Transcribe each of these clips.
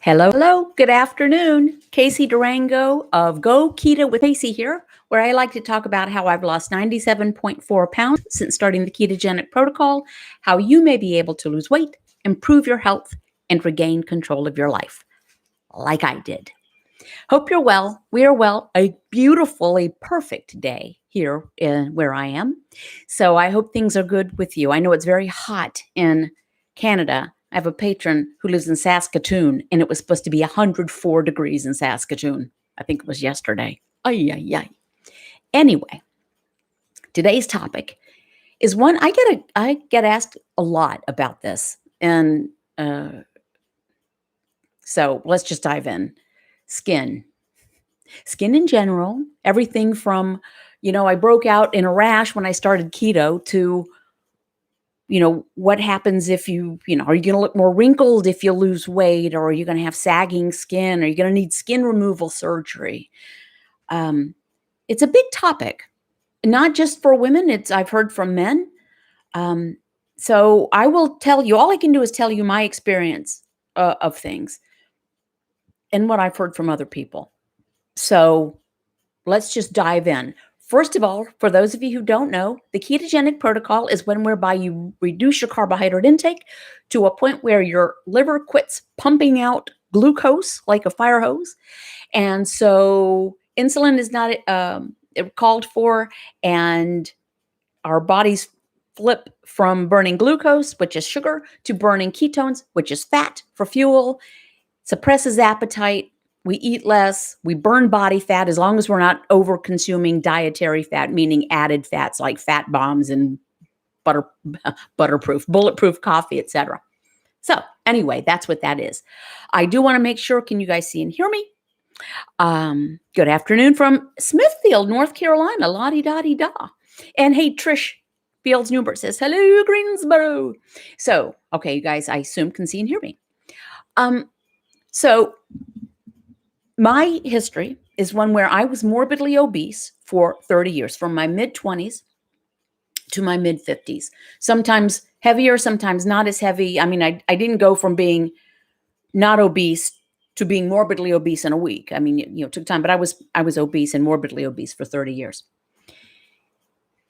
Hello, hello, good afternoon. Casey Durango of Go Keto with Casey here, where I like to talk about how I've lost 97.4 pounds since starting the ketogenic protocol, how you may be able to lose weight, improve your health, and regain control of your life, like I did. Hope you're well. We are well. A beautiful, a perfect day here where I am. So I hope things are good with you. I know it's very hot in Canada. I have a patron who lives in Saskatoon, and it was supposed to be 104 degrees in Saskatoon. I think it was yesterday. Ay, ay, ay. Anyway, today's topic is one I get asked a lot about this, and so let's just dive in. Skin in general, everything from, I broke out in a rash when I started keto to, what happens if are you going to look more wrinkled if you lose weight, or are you going to have sagging skin? Are you going to need skin removal surgery? It's a big topic, not just for women. I've heard from men. So I will tell you, all I can do is tell you my experience of things and what I've heard from other people. So let's just dive in. First of all, for those of you who don't know, the ketogenic protocol is one whereby you reduce your carbohydrate intake to a point where your liver quits pumping out glucose like a fire hose. And so insulin is not called for, and our bodies flip from burning glucose, which is sugar, to burning ketones, which is fat for fuel, suppresses appetite. We eat less, we burn body fat as long as we're not over consuming dietary fat, meaning added fats like fat bombs and bulletproof coffee, etc. So anyway, that's what that is. I do want to make sure, can you guys see and hear me? Good afternoon from Smithfield, North Carolina, la-di-da-di-da. And hey, Trish Fields Newbert says, hello, Greensboro. So, okay, you guys, I assume can see and hear me. So my history is one where I was morbidly obese for 30 years, from my mid-20s to my mid-50s. Sometimes heavier, sometimes not as heavy. I mean, I didn't go from being not obese to being morbidly obese in a week. I mean, it took time, but I was obese and morbidly obese for 30 years.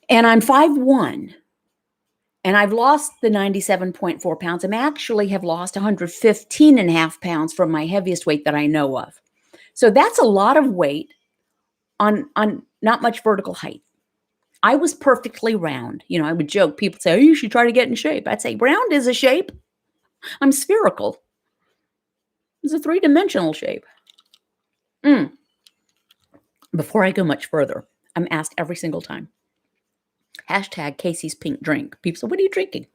And I'm 5'1", and I've lost the 97.4 pounds. I actually have lost 115.5 pounds from my heaviest weight that I know of. So that's a lot of weight on not much vertical height. I was perfectly round. I would joke, people say, oh, you should try to get in shape. I'd say, round is a shape. I'm spherical. It's a three-dimensional shape. Before I go much further, I'm asked every single time, hashtag Casey's pink drink. People say, what are you drinking?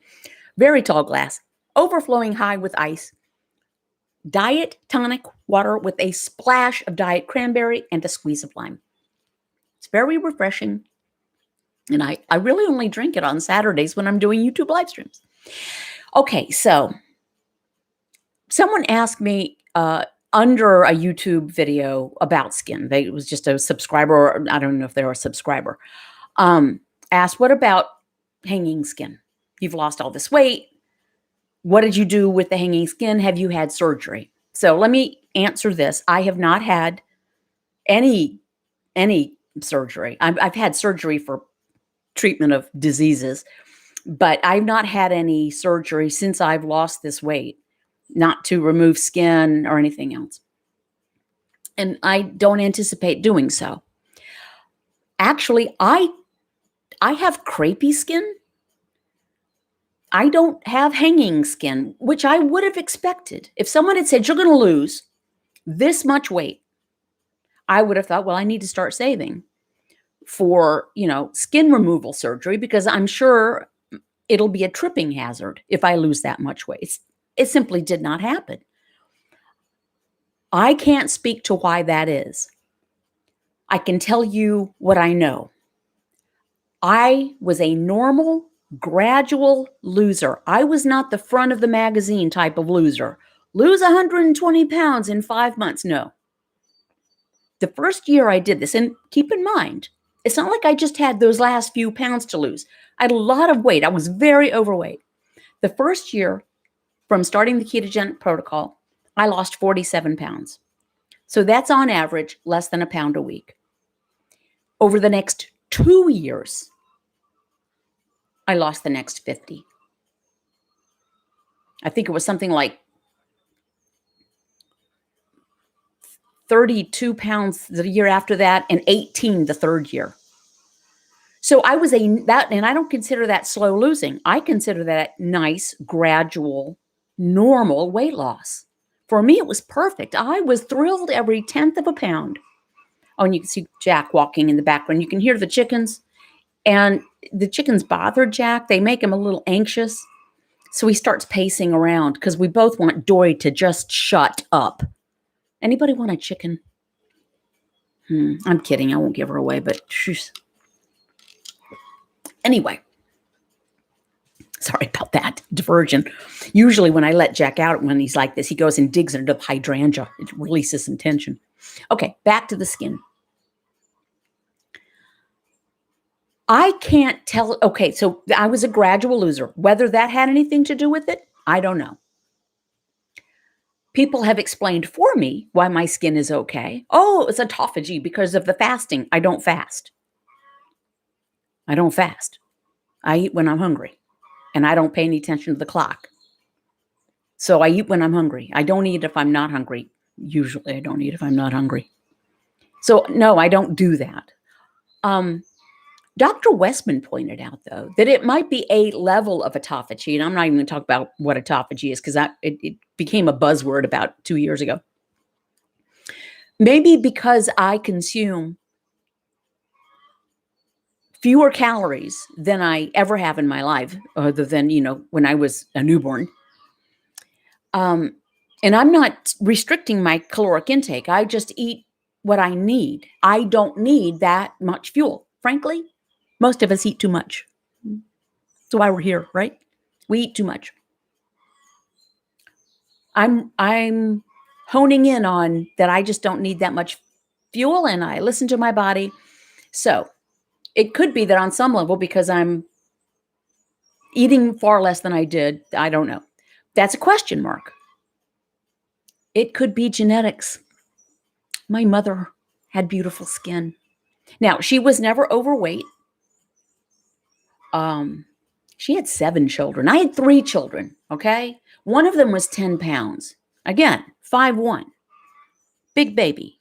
Very tall glass, overflowing high with ice. Diet tonic water with a splash of diet cranberry and a squeeze of lime. It's very refreshing. And I really only drink it on Saturdays when I'm doing YouTube live streams. Okay, so someone asked me under a YouTube video about skin. It was just a subscriber, or I don't know if they were a subscriber, asked, what about hanging skin? You've lost all this weight. What did you do with the hanging skin? Have you had surgery? So let me answer this. I have not had any surgery. I've had surgery for treatment of diseases, but I've not had any surgery since I've lost this weight, not to remove skin or anything else. And I don't anticipate doing so. Actually, I have crepey skin. I don't have hanging skin, which I would have expected. If someone had said, you're going to lose this much weight, I would have thought, well, I need to start saving for, skin removal surgery, because I'm sure it'll be a tripping hazard if I lose that much weight. It simply did not happen. I can't speak to why that is. I can tell you what I know. I was a normal, gradual loser. I was not the front of the magazine type of loser. Lose 120 pounds in 5 months. No. The first year I did this, and keep in mind, it's not like I just had those last few pounds to lose. I had a lot of weight. I was very overweight. The first year from starting the ketogenic protocol, I lost 47 pounds. So that's on average less than a pound a week. Over the next 2 years, I lost the next 50. I think it was something like 32 pounds the year after that and 18 the third year. So I was and I don't consider that slow losing. I consider that nice, gradual, normal weight loss. For me, it was perfect. I was thrilled every 10th of a pound. Oh, and you can see Jack walking in the background. You can hear the chickens. And the chickens bother Jack. They make him a little anxious. So he starts pacing around because we both want Dory to just shut up. Anybody want a chicken? I'm kidding. I won't give her away, but she's... Anyway, sorry about that diversion. Usually when I let Jack out when he's like this, he goes and digs into the hydrangea. It releases some tension. Okay, back to the skin. I can't tell. Okay, so I was a gradual loser. Whether that had anything to do with it, I don't know. People have explained for me why my skin is okay. Oh, it's autophagy because of the fasting. I don't fast. I don't fast. I eat when I'm hungry, and I don't pay any attention to the clock. So I eat when I'm hungry. I don't eat if I'm not hungry. Usually I don't eat if I'm not hungry. So no, I don't do that. Dr. Westman pointed out, though, that it might be a level of autophagy, and I'm not even going to talk about what autophagy is because it became a buzzword about 2 years ago. Maybe because I consume fewer calories than I ever have in my life, other than, when I was a newborn. And I'm not restricting my caloric intake. I just eat what I need. I don't need that much fuel. Frankly, most of us eat too much. That's why we're here, right? We eat too much. I'm honing in on that. I just don't need that much fuel, and I listen to my body. So it could be that on some level, because I'm eating far less than I did, I don't know. That's a question mark. It could be genetics. My mother had beautiful skin. Now, she was never overweight. She had 7 children. I had 3 children, okay? One of them was 10 pounds. Again, 5'1", big baby.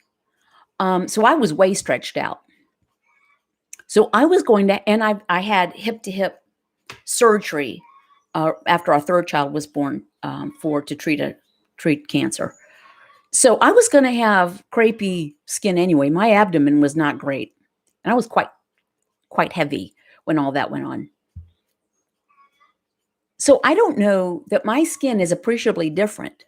So I was way stretched out. So I was going to, and I had hip-to-hip surgery after our third child was born to treat cancer. So I was going to have crepey skin anyway. My abdomen was not great, and I was quite heavy when all that went on. So I don't know that my skin is appreciably different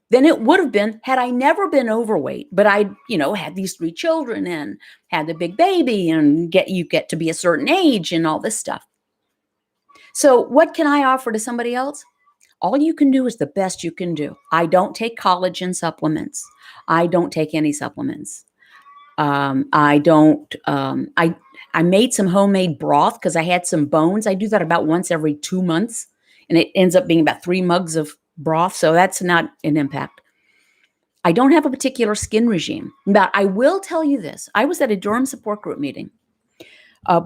than it would have been had I never been overweight, but I, had these 3 children and had the big baby and you get to be a certain age and all this stuff. So what can I offer to somebody else? All you can do is the best you can do. I don't take collagen supplements. I don't take any supplements. I made some homemade broth because I had some bones. I do that about once every 2 months, and it ends up being about 3 mugs of broth. So that's not an impact. I don't have a particular skin regime, but I will tell you this. I was at a Durham support group meeting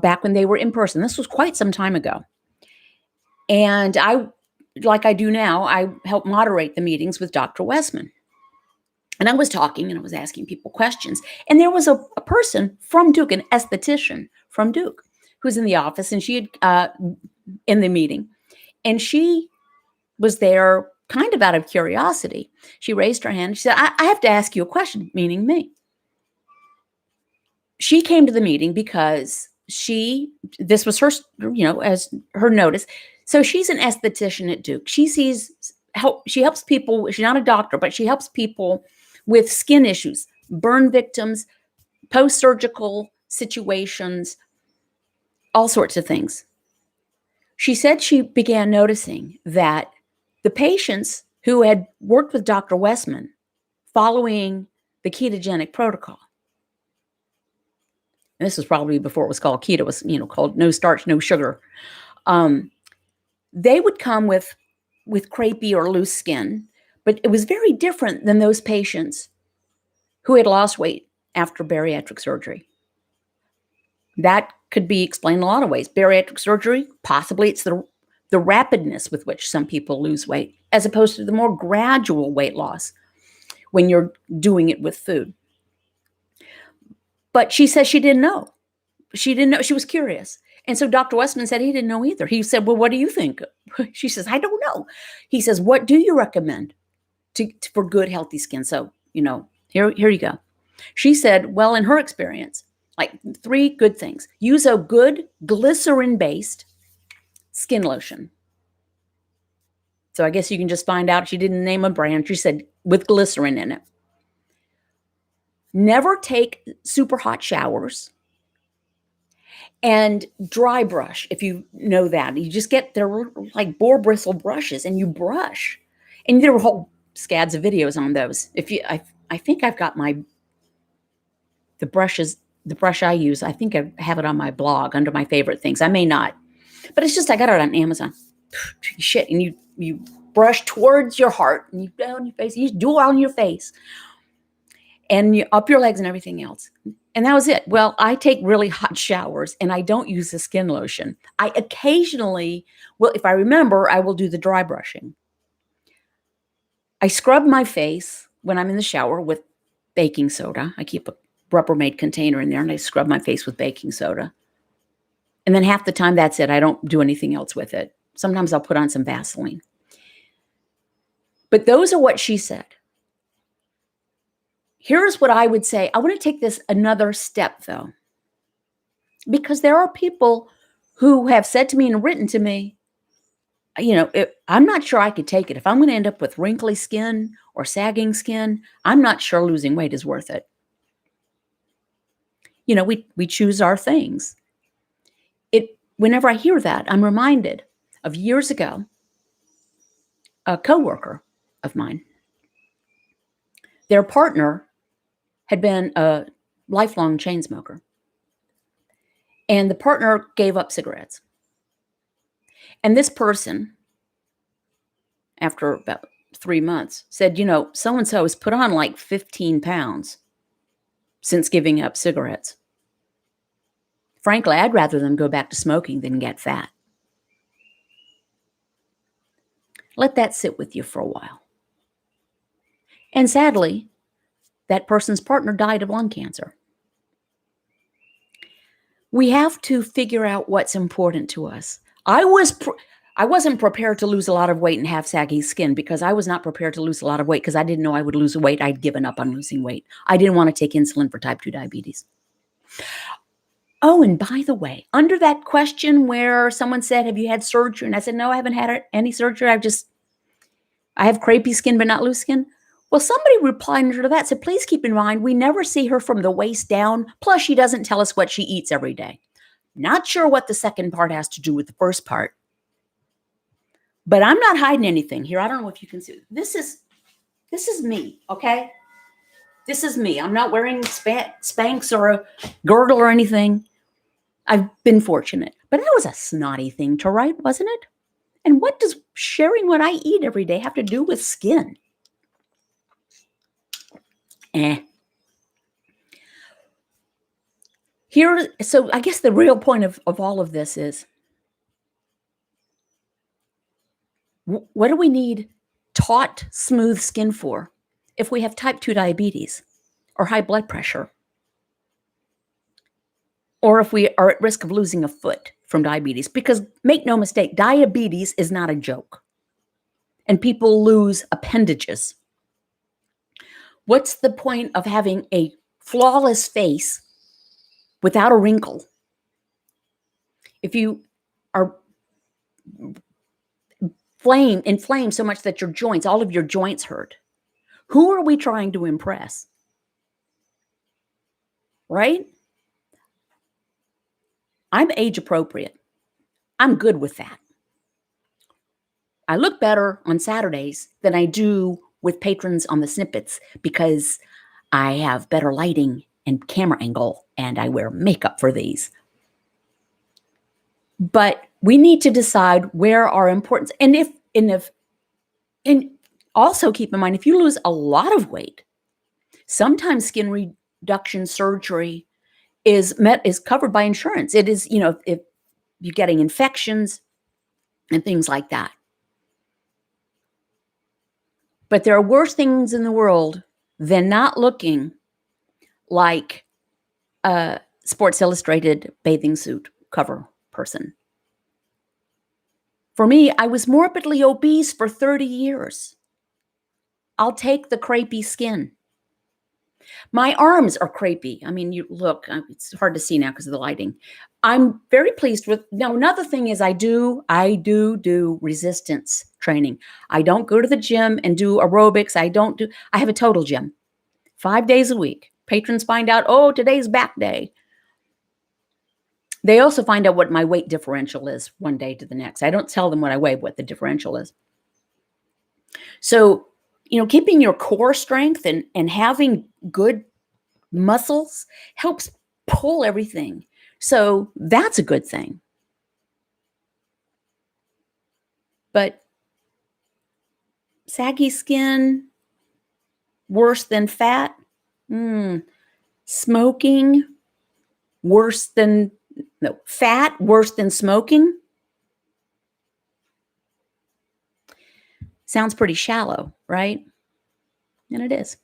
back when they were in person. This was quite some time ago. And like I do now, I help moderate the meetings with Dr. Westman. And I was talking and I was asking people questions. And there was a person from Duke, an esthetician from Duke, who's in the office, and she had in the meeting. And she was there kind of out of curiosity. She raised her hand. She said, I have to ask you a question, meaning me. She came to the meeting because this was her, as her notice. So she's an esthetician at Duke. She helps people. She's not a doctor, but she helps people with skin issues, burn victims, post-surgical situations, all sorts of things. She said she began noticing that the patients who had worked with Dr. Westman following the ketogenic protocol, and this was probably before it was called keto, it was, called no starch, no sugar. They would come with crepey or loose skin, But it was very different than those patients who had lost weight after bariatric surgery. That could be explained in a lot of ways. Bariatric surgery, possibly it's the rapidness with which some people lose weight, as opposed to the more gradual weight loss when you're doing it with food. But she says she didn't know. She didn't know. She was curious. And so Dr. Westman said he didn't know either. He said, well, what do you think? She says, I don't know. He says, what do you recommend for good, healthy skin? So, here you go. She said, well, in her experience, like 3 good things. Use a good glycerin-based skin lotion. So I guess you can just find out. She didn't name a brand. She said with glycerin in it. Never take super hot showers. And dry brush, if you know that. You just get their like boar bristle brushes and you brush. And there were whole scads of videos on those. I think I've got the brush I use, I think I have it on my blog under my favorite things. I may not. But it's just, I got it on Amazon. Shit. And you brush towards your heart and you down your face. You do it on your face. And you up your legs and everything else. And that was it. Well, I take really hot showers and I don't use the skin lotion. I occasionally, well, if I remember, I will do the dry brushing. I scrub my face when I'm in the shower with baking soda. I keep a Rubbermaid container in there and I scrub my face with baking soda. And then half the time, that's it. I don't do anything else with it. Sometimes I'll put on some Vaseline. But those are what she said. Here's what I would say. I want to take this another step, though, because there are people who have said to me and written to me, I'm not sure I could take it. If I'm going to end up with wrinkly skin or sagging skin, I'm not sure losing weight is worth it. We choose our things. Whenever I hear that, I'm reminded of years ago, a coworker of mine. Their partner had been a lifelong chain smoker. And the partner gave up cigarettes. And this person, after about 3 months, said, so-and-so has put on like 15 pounds since giving up cigarettes. Frankly, I'd rather them go back to smoking than get fat. Let that sit with you for a while. And sadly, that person's partner died of lung cancer. We have to figure out what's important to us. I wasn't prepared to lose a lot of weight and have saggy skin because I was not prepared to lose a lot of weight because I didn't know I would lose weight. I'd given up on losing weight. I didn't want to take insulin for type 2 diabetes. Oh, and by the way, under that question where someone said, have you had surgery? And I said, no, I haven't had any surgery. I have crepey skin, but not loose skin. Well, somebody replied under that, said, please keep in mind, we never see her from the waist down. Plus, she doesn't tell us what she eats every day. Not sure what the second part has to do with the first part. But I'm not hiding anything here. I don't know if you can see. This is me, okay? This is me. I'm not wearing Spanx or a girdle or anything. I've been fortunate. But that was a snotty thing to write, wasn't it? And what does sharing what I eat every day have to do with skin? So I guess the real point of all of this is, what do we need taut, smooth skin for if we have type 2 diabetes or high blood pressure? Or if we are at risk of losing a foot from diabetes? Because make no mistake, diabetes is not a joke. And people lose appendages. What's the point of having a flawless face without a wrinkle if you are inflamed so much that all of your joints hurt? Who are we trying to impress? Right? I'm age appropriate. I'm good with that. I look better on Saturdays than I do with patrons on the snippets because I have better lighting and camera angle and I wear makeup for these. But we need to decide where our importance, and Also, keep in mind, if you lose a lot of weight, sometimes skin reduction surgery is covered by insurance. It is, if you're getting infections and things like that. But there are worse things in the world than not looking like a Sports Illustrated bathing suit cover person. For me, I was morbidly obese for 30 years. I'll take the crepey skin. My arms are crepey. I mean, you look, it's hard to see now because of the lighting. I'm very pleased with. Now, another thing is I do resistance training. I don't go to the gym and do aerobics. I have a total gym 5 days a week. Patrons find out, oh, today's back day. They also find out what my weight differential is one day to the next. I don't tell them what I weigh, what the differential is. So, keeping your core strength and having good muscles helps pull everything. So that's a good thing. But saggy skin, worse than fat, smoking, fat, worse than smoking. Sounds pretty shallow, right? And it is.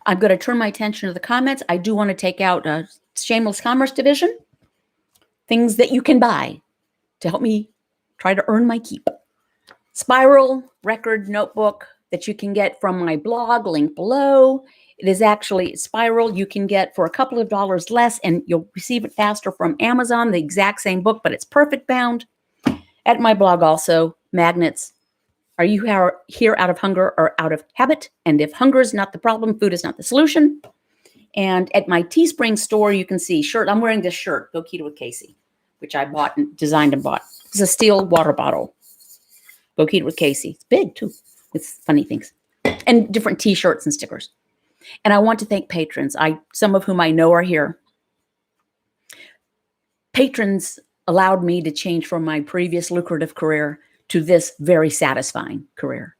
I'm going to turn my attention to the comments. I do want to take out a shameless commerce division. Things that you can buy to help me try to earn my keep. Spiral record notebook that you can get from my blog, link below. It is actually Spiral you can get for a couple of dollars less, and you'll receive it faster from Amazon, the exact same book, but it's perfect bound. At my blog also, magnets. Are you here out of hunger or out of habit? And if hunger is not the problem, food is not the solution. And at my Teespring store, you can see shirt. I'm wearing this shirt, Go Keto with Casey, which I bought and designed and bought. It's a steel water bottle. Go Keto with Casey. It's big too, with funny things. And different t-shirts and stickers. And I want to thank patrons. Some of whom I know are here. Patrons allowed me to change from my previous lucrative career to this very satisfying career.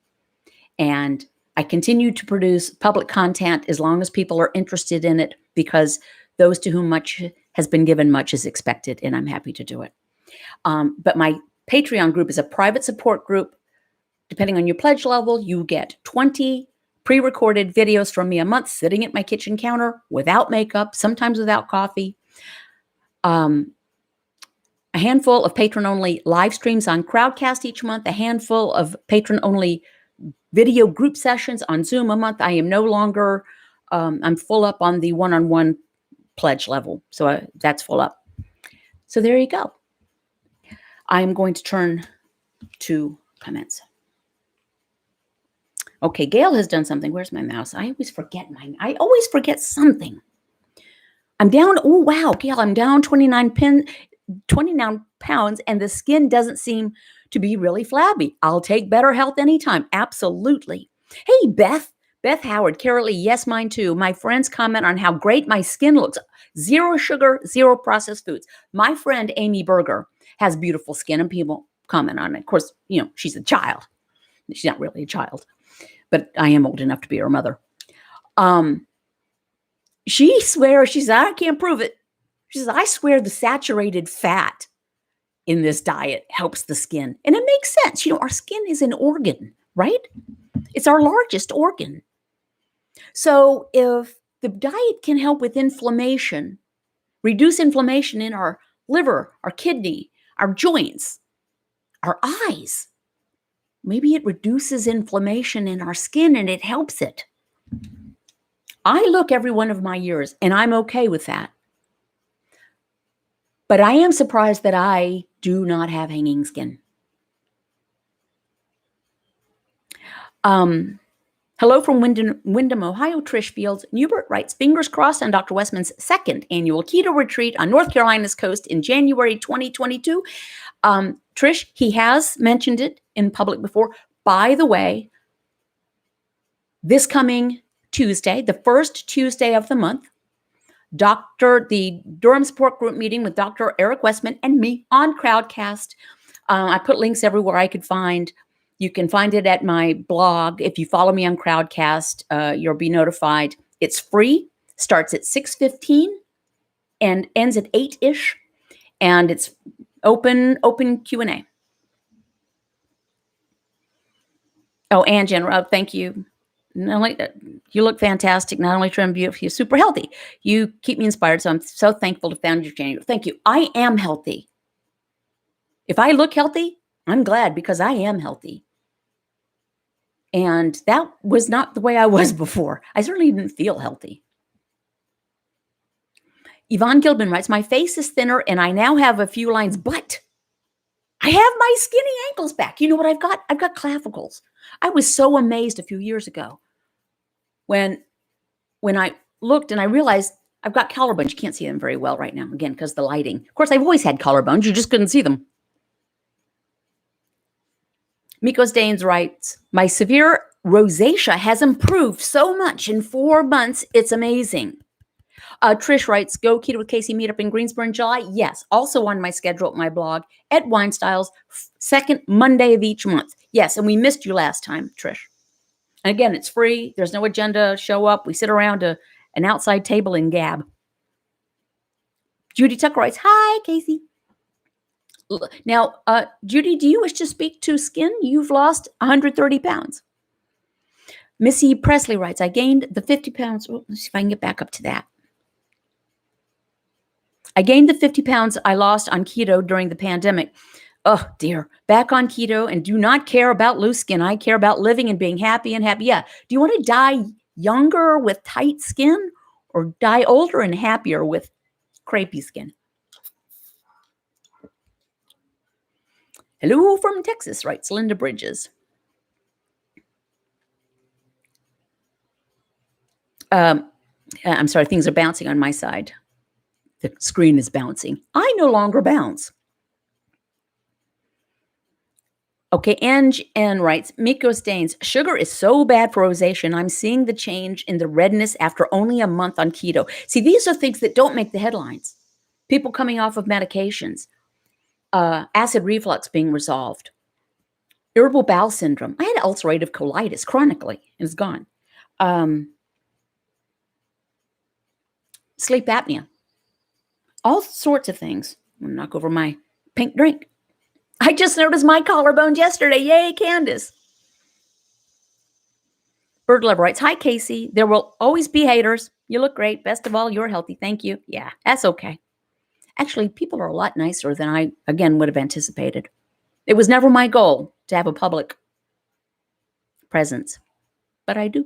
And I continue to produce public content as long as people are interested in it, because those to whom much has been given, much is expected, and I'm happy to do it. But my Patreon group is a private support group. Depending on your pledge level, you get 20 pre-recorded videos from me a month, sitting at my kitchen counter without makeup, sometimes without coffee. A handful of patron-only live streams on Crowdcast each month, a handful of patron-only video group sessions on Zoom a month. I am no longer, I'm full up on the one-on-one pledge level. So that's full up. So there you go. I'm going to turn to comments. Okay, Gail has done something. Where's my mouse? I always forget something. I'm down. Oh, wow, Gail, I'm down 29 pounds, and the skin doesn't seem to be really flabby. I'll take better health anytime. Absolutely. Hey, Beth Howard, Carol Lee, yes, mine too. My friends comment on how great my skin looks. 0 sugar, 0 processed foods. My friend Amy Berger has beautiful skin, and people comment on it. Of course, she's a child. She's not really a child, but I am old enough to be her mother. She swears, she says, I can't prove it. She says, I swear the saturated fat in this diet helps the skin. And it makes sense. Our skin is an organ, right? It's our largest organ. So if the diet can help with inflammation, reduce inflammation in our liver, our kidney, our joints, our eyes, maybe it reduces inflammation in our skin and it helps it. I look every one of my years, and I'm okay with that. But I am surprised that I do not have hanging skin. Hello from Windham, Ohio. Trish Fields. Newbert writes, fingers crossed on Dr. Westman's 2nd annual keto retreat on North Carolina's coast in January 2022. Trish, he has mentioned it in public before. By the way, this coming Tuesday, the first Tuesday of the month, the Durham Support Group meeting with Dr. Eric Westman and me on Crowdcast. I put links everywhere I could find. You can find it at my blog. If you follow me on Crowdcast, you'll be notified. It's free, starts at 6:15 and ends at 8-ish. And it's open Q&A. Oh, and Jen, thank you. Not only you look fantastic, not only trim beautiful, you're super healthy. You keep me inspired, so I'm so thankful to found your channel. Thank you. I am healthy. If I look healthy, I'm glad because I am healthy. And that was not the way I was before. I certainly didn't feel healthy. Yvonne Gilbin writes, my face is thinner and I now have a few lines, but I have my skinny ankles back. You know what I've got? I've got clavicles. I was so amazed a few years ago when I looked and I realized I've got collarbones. You can't see them very well right now, again, because of the lighting. Of course, I've always had collarbones. You just couldn't see them. Mikos Danes writes, my severe rosacea has improved so much in 4 months. It's amazing. Trish writes, go Keto with Casey meetup in Greensboro in July. Yes, also on my schedule at my blog at Wine Styles, second Monday of each month. Yes, and we missed you last time, Trish. And again, it's free. There's no agenda. Show up. We sit around an outside table and gab. Judy Tucker writes, hi, Casey. Now, Judy, do you wish to speak to skin? You've lost 130 pounds. Missy Presley writes, I gained the 50 pounds. Oh, let's see if I can get back up to that. I gained the 50 pounds I lost on keto during the pandemic. Oh, dear. Back on keto and do not care about loose skin. I care about living and being happy and happy. Yeah. Do you want to die younger with tight skin or die older and happier with crepey skin? Hello from Texas, writes Linda Bridges. I'm sorry, things are bouncing on my side. The screen is bouncing. I no longer bounce. Okay, N writes, Miko Stains, sugar is so bad for rosacea, and I'm seeing the change in the redness after only a month on keto. See, these are things that don't make the headlines. People coming off of medications, acid reflux being resolved, irritable bowel syndrome. I had ulcerative colitis chronically, and it's gone. Sleep apnea, all sorts of things. I'm gonna knock over my pink drink. I just noticed my collarbones yesterday. Yay, Candace. Bird Lover writes, hi, Casey. There will always be haters. You look great. Best of all, you're healthy. Thank you. Yeah, that's okay. Actually, people are a lot nicer than I, again, would have anticipated. It was never my goal to have a public presence, but I do.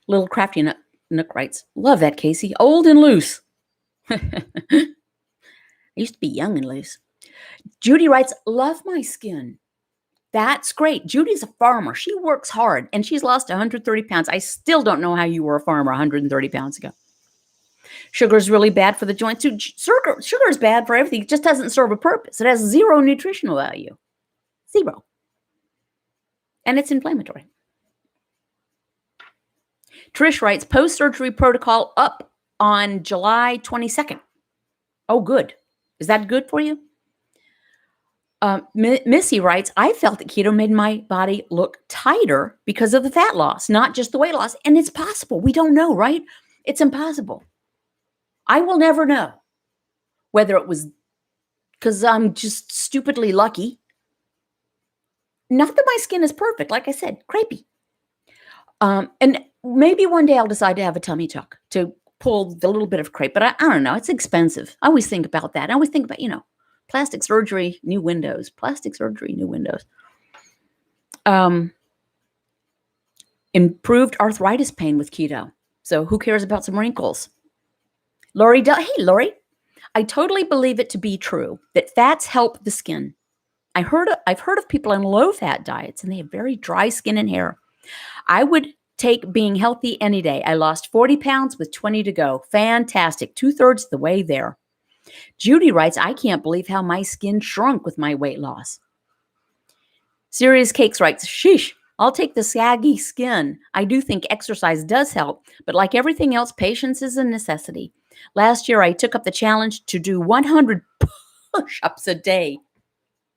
Little Crafty Nook writes, love that, Casey. Old and loose. I used to be young and loose. Judy writes, love my skin. That's great. Judy's a farmer. She works hard, and she's lost 130 pounds. I still don't know how you were a farmer 130 pounds ago. Sugar is really bad for the joints. Sugar is bad for everything. It just doesn't serve a purpose. It has zero nutritional value. Zero. And it's inflammatory. Trish writes, post-surgery protocol up on July 22nd. Oh, good. Is that good for you? Missy writes, I felt that keto made my body look tighter because of the fat loss, not just the weight loss. And it's possible. We don't know, right? It's impossible. I will never know whether it was because I'm just stupidly lucky. Not that my skin is perfect. Like I said, crepey. And maybe one day I'll decide to have a tummy tuck to pull the little bit of crepe, but I don't know. It's expensive. I always think about that. I always think about, plastic surgery, new windows, plastic surgery, new windows. Improved arthritis pain with keto. So who cares about some wrinkles? Lori, hey, Lori, I totally believe it to be true that fats help the skin. I've heard of people on low-fat diets, and they have very dry skin and hair. I would take being healthy any day. I lost 40 pounds with 20 to go. Fantastic. 2/3 the way there. Judy writes, I can't believe how my skin shrunk with my weight loss. Serious Cakes writes, sheesh, I'll take the saggy skin. I do think exercise does help, but like everything else, patience is a necessity. Last year, I took up the challenge to do 100 push-ups a day.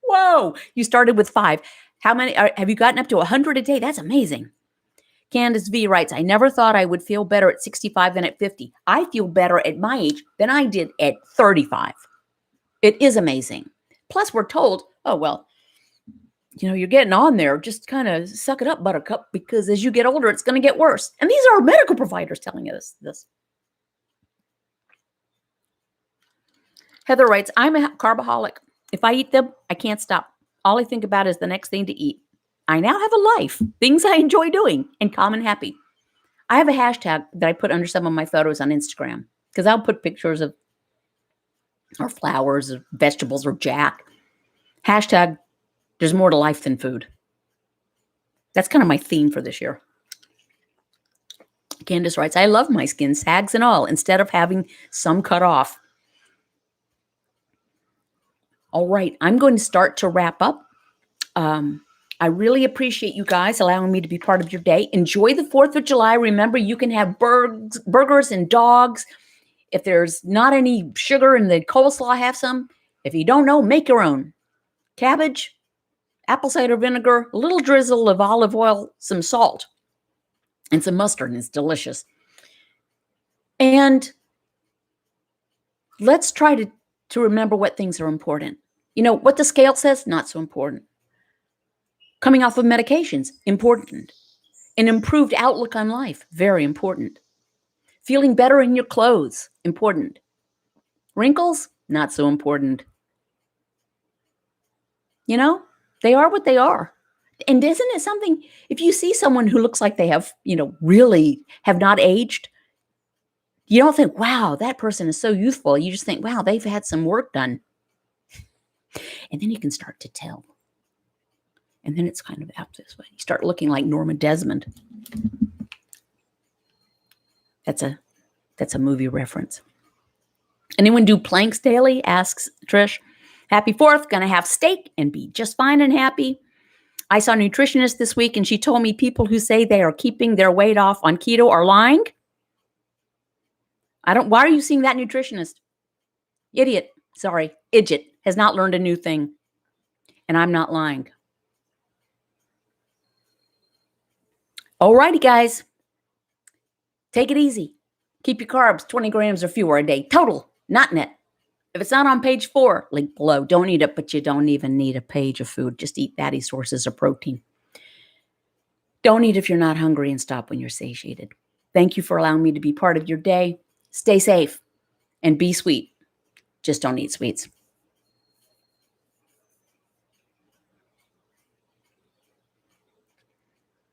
Whoa, you started with 5. How many have you gotten up to 100 a day? That's amazing. Candace V writes, I never thought I would feel better at 65 than at 50. I feel better at my age than I did at 35. It is amazing. Plus, we're told, oh, well, you're getting on there. Just kind of suck it up, buttercup, because as you get older, it's going to get worse. And these are medical providers telling us this. Heather writes, I'm a carboholic. If I eat them, I can't stop. All I think about is the next thing to eat. I now have a life, things I enjoy doing, and calm and happy. I have a hashtag that I put under some of my photos on Instagram because I'll put pictures of or flowers or vegetables or Jack. Hashtag, there's more to life than food. That's kind of my theme for this year. Candace writes, I love my skin, sags and all, instead of having some cut off. All right, I'm going to start to wrap up. I really appreciate you guys allowing me to be part of your day. Enjoy the 4th of July. Remember, you can have burgers and dogs. If there's not any sugar in the coleslaw, have some. If you don't know, make your own. Cabbage, apple cider vinegar, a little drizzle of olive oil, some salt, and some mustard, and it's delicious. And let's try to remember what things are important. What the scale says, not so important. Coming off of medications, important. An improved outlook on life, very important. Feeling better in your clothes, important. Wrinkles, not so important. They are what they are. And isn't it something, if you see someone who looks like they have, really have not aged, you don't think, wow, that person is so youthful. You just think, wow, they've had some work done. And then you can start to tell. And then it's kind of out this way. You start looking like Norma Desmond. That's a movie reference. Anyone do planks daily? Asks Trish. Happy 4th. Gonna have steak and be just fine and happy. I saw a nutritionist this week and she told me people who say they are keeping their weight off on keto are lying. Why are you seeing that nutritionist? Idiot. Sorry. Idiot has not learned a new thing. And I'm not lying. Alrighty, guys. Take it easy. Keep your carbs 20 grams or fewer a day. Total, not net. If it's not on page 4, link below. Don't eat it, but you don't even need a page of food. Just eat fatty sources of protein. Don't eat if you're not hungry and stop when you're satiated. Thank you for allowing me to be part of your day. Stay safe and be sweet. Just don't eat sweets.